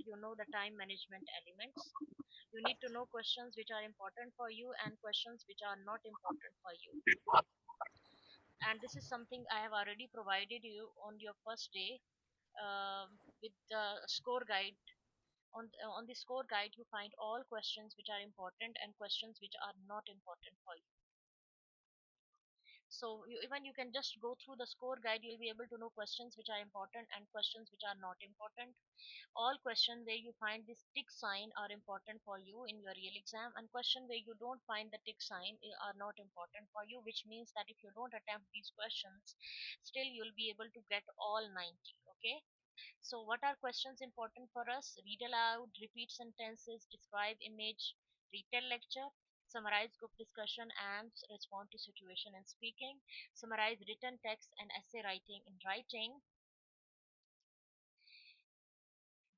you know the time management elements. You need to know questions which are important for you and questions which are not important for you. And this is something I have already provided you on your first day with the score guide. On the score guide, you find all questions which are important and questions which are not important for you. So even you can just go through the score guide, you'll be able to know questions which are important and questions which are not important. All questions where you find this tick sign are important for you in your real exam, and question where you don't find the tick sign are not important for you, which means that if you don't attempt these questions, still you'll be able to get all 90. Okay. So what are questions important for us? Read aloud, repeat sentences, describe image, retell lecture, summarize group discussion and respond to situation in speaking, summarize written text and essay writing in writing,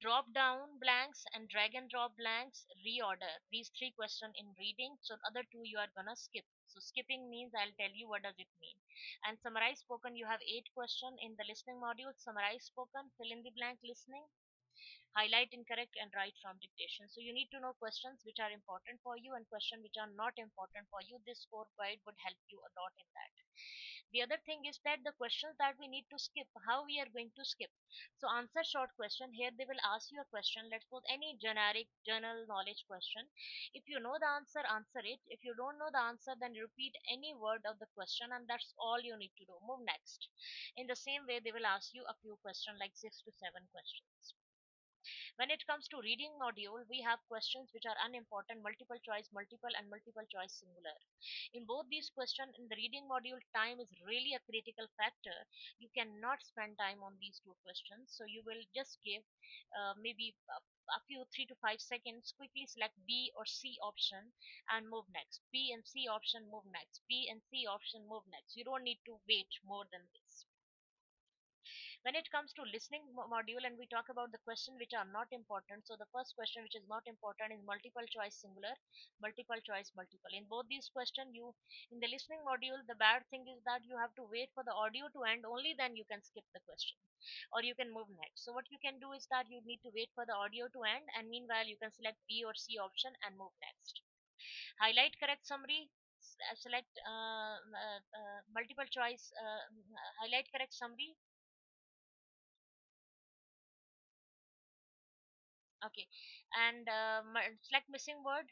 drop down blanks and drag and drop blanks, reorder. These three questions in reading. So other two you are gonna skip. So skipping means I'll tell you what does it mean. And summarize spoken, you have 8 questions in the listening module. Summarize spoken, fill in the blank listening, highlight incorrect and write from dictation. So you need to know questions which are important for you and questions which are not important for you. This score guide would help you a lot in that. The other thing is that the questions that we need to skip, how we are going to skip. So answer short question. Here they will ask you a question. Let's suppose any generic general knowledge question. If you know the answer, answer it. If you don't know the answer, then repeat any word of the question and that's all you need to do. Move next. In the same way, they will ask you a few questions like 6 to 7 questions. When it comes to reading module, we have questions which are unimportant, multiple choice, multiple and multiple choice singular. In both these questions in the reading module, time is really a critical factor. You cannot spend time on these two questions. So you will just give maybe a few 3 to 5 seconds, quickly select B or C option and move next. B and C option, move next. B and C option, move next. You don't need to wait more than this. When it comes to listening module and we talk about the question which are not important, so the first question which is not important is multiple choice singular, multiple choice multiple. In both these questions, you in the listening module, the bad thing is that you have to wait for the audio to end, only then you can skip the question or you can move next. So what you can do is that you need to wait for the audio to end, and meanwhile you can select B or C option and move next. Highlight correct summary, select multiple choice, highlight correct summary. Okay. And select missing word,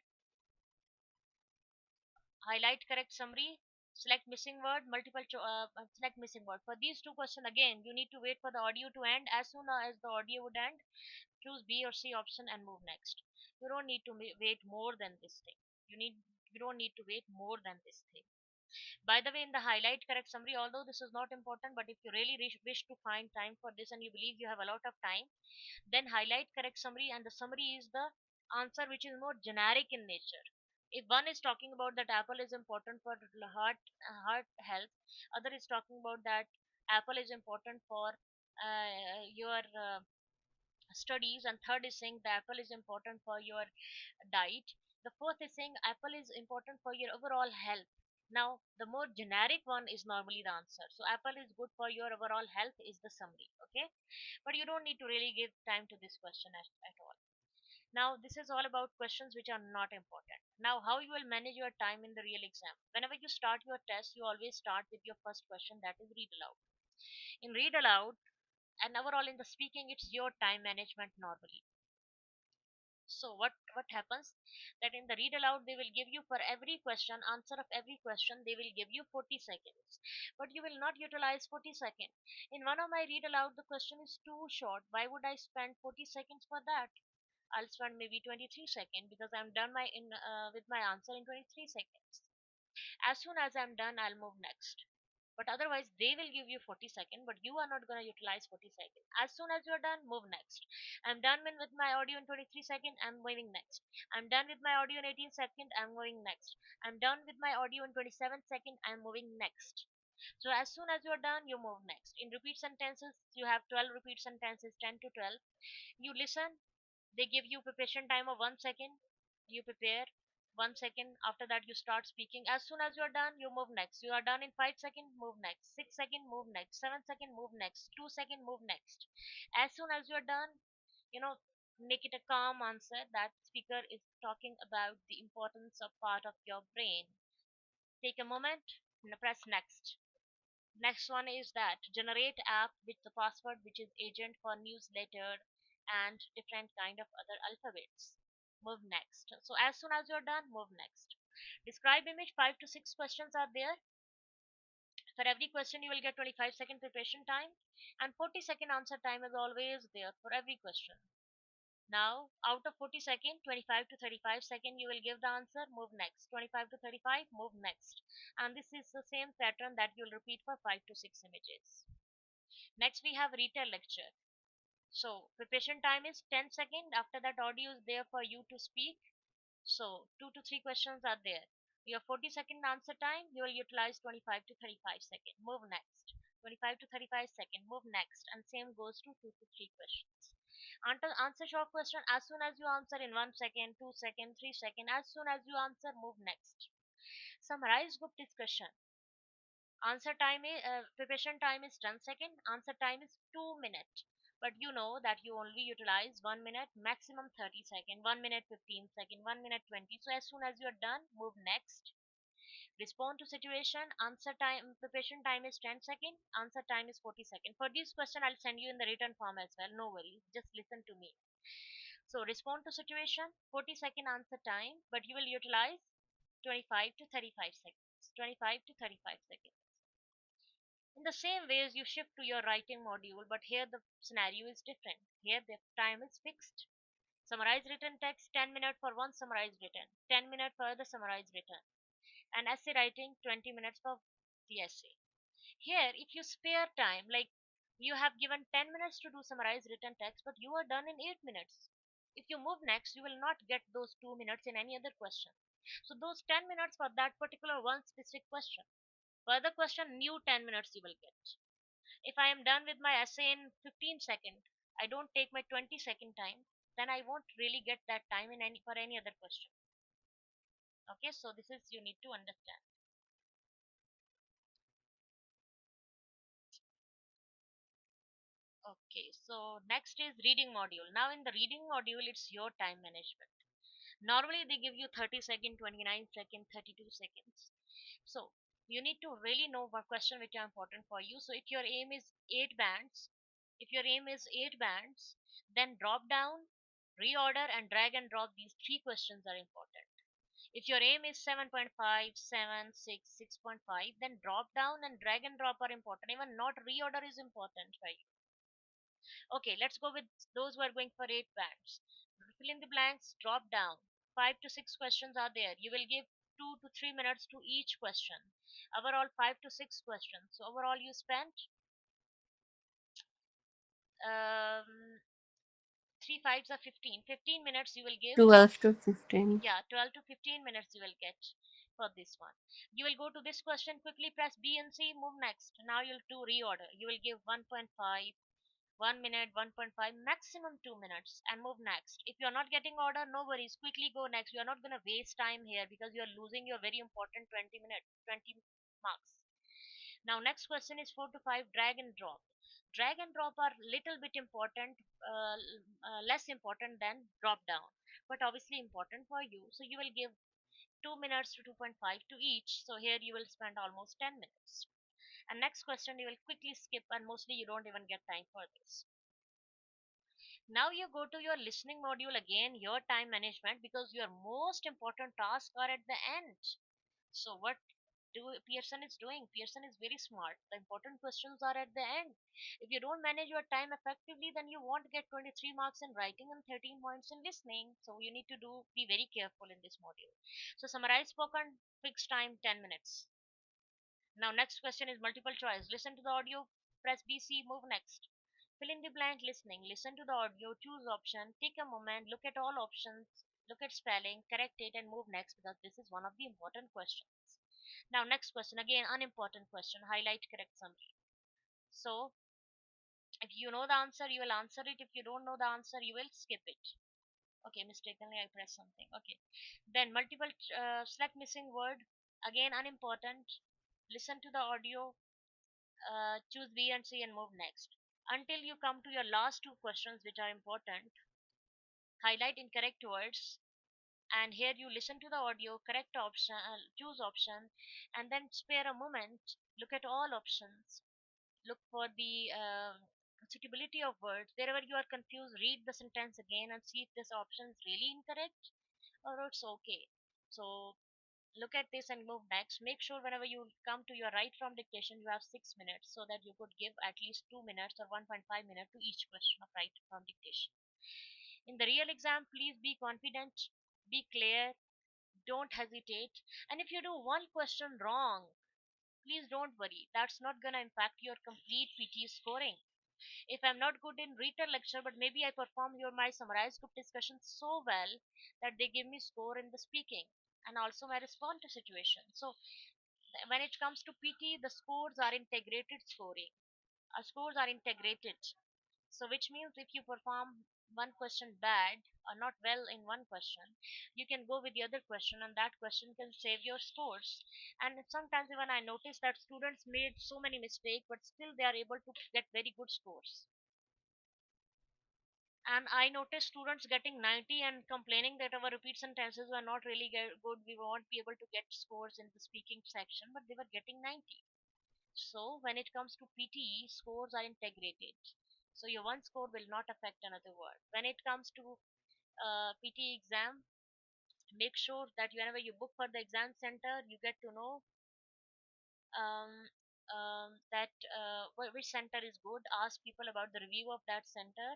highlight correct summary, select missing word, select missing word. For these two questions, again, you need to wait for the audio to end. As soon as the audio would end, choose B or C option and move next. You don't need to wait more than this thing. You need you don't need to wait more than this thing. By the way, in the highlight correct summary, although this is not important, but if you really wish to find time for this and you believe you have a lot of time, then highlight correct summary, and the summary is the answer which is more generic in nature. If one is talking about that apple is important for heart health, other is talking about that apple is important for your studies, and third is saying the apple is important for your diet, the fourth is saying apple is important for your overall health. Now the more generic one is normally the answer. So apple is good for your overall health is the summary. Okay. But you don't need to really give time to this question at all. Now this is all about questions which are not important. Now how you will manage your time in the real exam. Whenever you start your test, you always start with your first question, that is read aloud. In read aloud and overall in the speaking, it's your time management normally. So what happens that in the read aloud they will give you for every question, answer of every question, they will give you 40 seconds, but you will not utilize 40 seconds. In one of my read aloud, the question is too short. Why would I spend 40 seconds for that? I'll spend maybe 23 seconds because I'm done my in with my answer in 23 seconds. As soon as I'm done, I'll move next. But otherwise, they will give you 40 seconds, but you are not going to utilize 40 seconds. As soon as you're done, move next. I'm done with my audio in 23 seconds, I'm moving next. I'm done with my audio in 18 seconds, I'm moving next. I'm done with my audio in 27 seconds, I'm moving next. So as soon as you're done, you move next. In repeat sentences, you have 12 repeat sentences, 10 to 12. You listen, they give you preparation time of 1 second. You prepare 1 second. After that, you start speaking. As soon as you're done, you move next. You are done in 5 seconds, move next. 6 seconds, move next. 7 seconds, move next. 2 seconds, move next. As soon as you're done, you know Make it a calm answer that speaker is talking about the importance of part of your brain. Take a moment, press next. Next one is that generate app with the password which is agent for newsletter and different kind of other alphabets. Move next. So as soon as you're done, move next. Describe image, 5 to 6 questions are there. For every question you will get 25-second preparation time and 40-second answer time is always there for every question. Now, out of 40 seconds, 25 to 35 seconds, you will give the answer, move next. 25 to 35, move next. And this is the same pattern that you'll repeat for 5 to 6 images. Next, we have retail lecture. So, preparation time is 10 seconds. After that, audio is there for you to speak. So, 2 to 3 questions are there. Your 40-second answer time, you will utilize 25 to 35 seconds. Move next. 25 to 35 seconds. Move next. And same goes to 2 to 3 questions. Answer short question as soon as you answer in 1 second, 2 second, 3 second. As soon as you answer, move next. Summarize group discussion. Answer time is preparation time is 10 second. Answer time is 2 minutes. But you know that you only utilize 1 minute, maximum 30 second, 1 minute 15 second, 1 minute 20. So as soon as you are done, move next. Respond to situation. Answer time preparation time is 10 second. Answer time is 40 second. For this question, I'll send you in the written form as well. No worries. Just listen to me. So respond to situation, 40-second answer time, but you will utilize 25 to 35 seconds. 25 to 35 seconds. In the same way as you shift to your writing module, but here the scenario is different. Here the time is fixed. Summarize written text, 10 minutes for one summarized written, 10 minutes for the summarized written, and essay writing, 20 minutes for the essay. Here, if you spare time, like you have given 10 minutes to do summarized written text, but you are done in 8 minutes. If you move next, you will not get those 2 minutes in any other question. So those 10 minutes for that particular one specific question. For the question, new 10 minutes you will get. If I am done with my essay in 15 seconds, I don't take my 20-second time, then I won't really get that time in any for any other question. Okay, so this is you need to understand. Okay, so next is reading module. Now in the reading module, it's your time management. Normally they give you 30 second, 29 second, 32 seconds. So you need to really know what question which are important for you. So if your aim is 8 bands, if your aim is 8 bands, then drop down, reorder and drag and drop these three questions are important. If your aim is 7.5, 7, 6, 6.5, then drop down and drag and drop are important. Even not reorder is important for you. Okay, let's go with those who are going for 8 bands. Fill in the blanks, drop down. 5 to 6 questions are there. You will give 2 to 3 minutes to each question. Overall, 5 to 6 questions. So overall, you spent um, 3 5s are 15. 15 minutes you will give. 12 to 15. Yeah, 12 to 15 minutes you will get for this one. You will go to this question, quickly press B and C, move next. Now you'll do reorder. You will give 1.5, 1 minute, 1.5, maximum 2 minutes, and move next. If you're not getting order, no worries, quickly go next. You're not going to waste time here because you're losing your very important 20 minutes, 20 marks. Now, next question is 4 to 5, drag and drop. Drag and drop are little bit important, less important than drop down, but obviously important for you. So you will give 2 minutes to 2.5 to each. So here you will spend almost 10 minutes. And next question you will quickly skip, and mostly you don't even get time for this. Now you go to your listening module again, your time management, because your most important tasks are at the end. So what Pearson is doing? Pearson is very smart. The important questions are at the end. If you don't manage your time effectively, then you won't get 23 marks in writing and 13 points in listening. So you need to be very careful in this module. So summarize spoken, fixed time 10 minutes. Now next question is multiple choice. Listen to the audio, press BC, move next. Fill in the blank listening. Listen to the audio, choose option, take a moment, look at all options, look at spelling, correct it and move next because this is one of the important questions. Now next question, again unimportant question, highlight correct summary. So if you know the answer, you will answer it. If you don't know the answer, you will skip it. Okay, mistakenly I pressed something. Okay. Then multiple select missing word, again unimportant. Listen to the audio, choose B and C and move next until you come to your last two questions which are important. highlight incorrect words, and here you listen to the audio, correct option, choose option, and then spare a moment, look at all options, look for the suitability of words. Wherever you are confused, read the sentence again and see if this option is really incorrect or it's okay. So look at this and move next. Make sure whenever you come to your right from dictation, you have 6 minutes so that you could give at least 2 minutes or 1.5 minutes to each question of right from dictation. In the real exam, please be confident, be clear, don't hesitate. And if you do one question wrong, please don't worry. That's not going to impact your complete PT scoring. If I'm not good in written lecture, but maybe I perform your my summarized group discussion so well that they give me score in the speaking and also my response to situation. So when it comes to PT, the scores are integrated scoring. Our scores are integrated. So which means if you perform one question bad or not well in one question, you can go with the other question and that question can save your scores. And sometimes even I notice that students made so many mistakes, but still they are able to get very good scores. And I noticed students getting 90 and complaining that our repeat sentences were not really good. We won't be able to get scores in the speaking section, but they were getting 90. So when it comes to PTE, scores are integrated. So your one score will not affect another word. When it comes to PTE exam, make sure that whenever you book for the exam center, you get to know um, that which center is good. Ask people about the review of that center,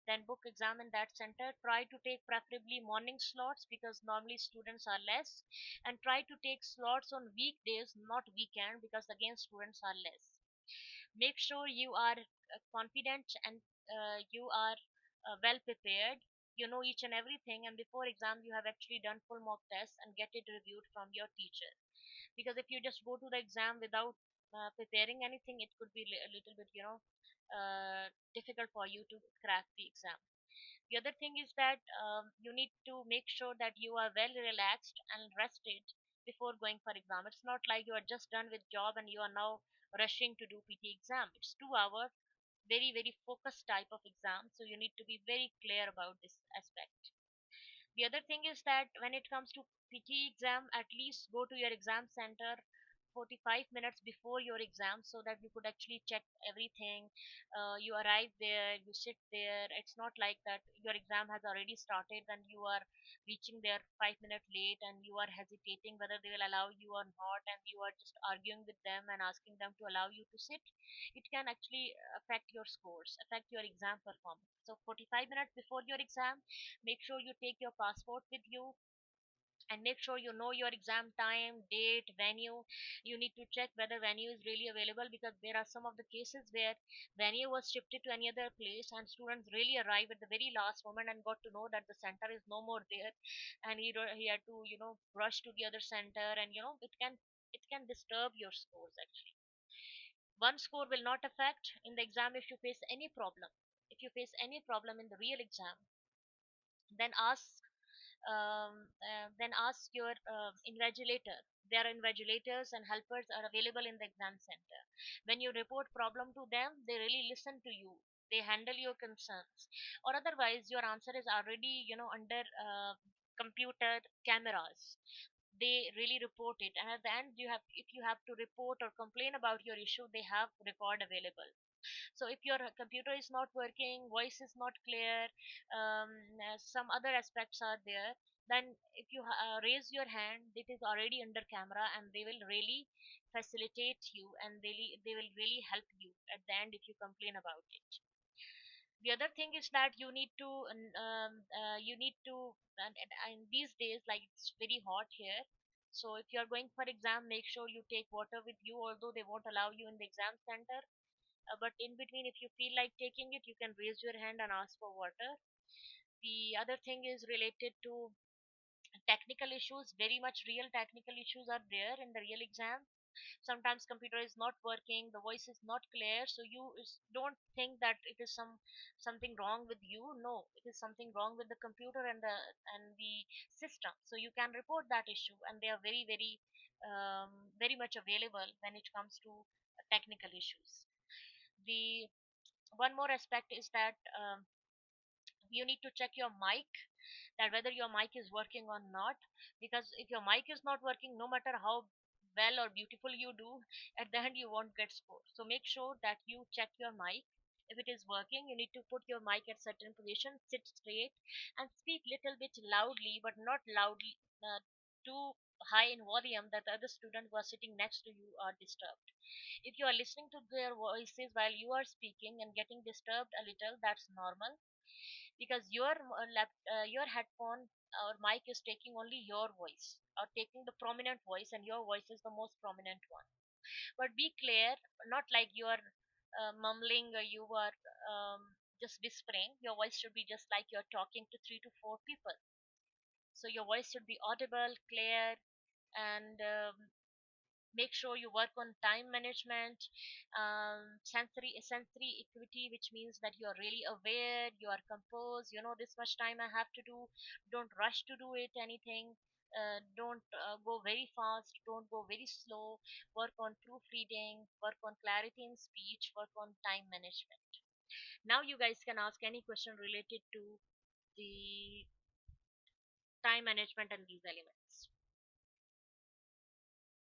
then book exam in that center. Try to take preferably morning slots because normally students are less, and try to take slots on weekdays, not weekend, because again students are less. Make sure you are confident and you are well prepared, you know each and everything, and before exam you have actually done full mock test and get it reviewed from your teacher. Because if you just go to the exam without preparing anything, it could be a little bit, difficult for you to crack the exam. The other thing is that you need to make sure that you are well relaxed and rested before going for exam. It's not like you are just done with job and you are now rushing to do PT exam. It's 2 hour, very very focused type of exam. So you need to be very clear about this aspect. The other thing is that when it comes to PT exam, at least go to your exam center 45 minutes before your exam so that you could actually check everything. You arrive there, you sit there. It's not like that your exam has already started and you are reaching there 5 minutes late and you are hesitating whether they will allow you or not, and you are just arguing with them and asking them to allow you to sit. It can actually affect your scores, affect your exam performance. So 45 minutes before your exam, make sure you take your passport with you and make sure you know your exam time, date, venue. You need to check whether venue is really available, because there are some of the cases where venue was shifted to any other place and students really arrive at the very last moment and got to know that the center is no more there, and he had to rush to the other center, and it can disturb your scores actually. One score will not affect in the exam. If you face any problem, if you face any problem in the real exam, then ask your invigilator. Their invigilators and helpers are available in the exam center. When you report problem to them, they really listen to you. They handle your concerns. Or otherwise, your answer is already, under computer cameras. They really report it, and at the end, if you have to report or complain about your issue, they have record available. So if your computer is not working, voice is not clear, some other aspects are there, then if you raise your hand, it is already under camera, and they will really facilitate you, and they will really help you at the end if you complain about it. The other thing is that you need to and these days, like, it's very hot here. So if you are going for exam, make sure you take water with you, although they won't allow you in the exam center. But in between, if you feel like taking it, you can raise your hand and ask for water. The other thing is related to technical issues. Very much real technical issues are there in the real exam. Sometimes computer is not working, the voice is not clear, so don't think that it is something wrong with you. No, it is something wrong with the computer and the system. So you can report that issue, and they are very very very much available when it comes to technical issues. The one more aspect is that You need to check your mic, that whether your mic is working or not, because if your mic is not working, no matter how well or beautiful you do, at the end you won't get score. So make sure that you check your mic. If it is working, you need to put your mic at certain position, sit straight, and speak little bit loudly, but not loudly too high in volume that the other student who are sitting next to you are disturbed. If you are listening to their voices while you are speaking and getting disturbed a little, that's normal, because your headphone or mic is taking only your voice, or taking the prominent voice, and your voice is the most prominent one. But be clear, not like you are mumbling, or you are just whispering. Your voice should be just like you're talking to 3 to 4 people. So your voice should be audible, clear, and make sure you work on time management, sensory equity, which means that you are really aware, you are composed, you know this much time I have to do. Don't rush to do it anything. Don't go very fast, don't go very slow. Work on proofreading, work on clarity in speech, work on time management. Now you guys can ask any question related to the time management and these elements.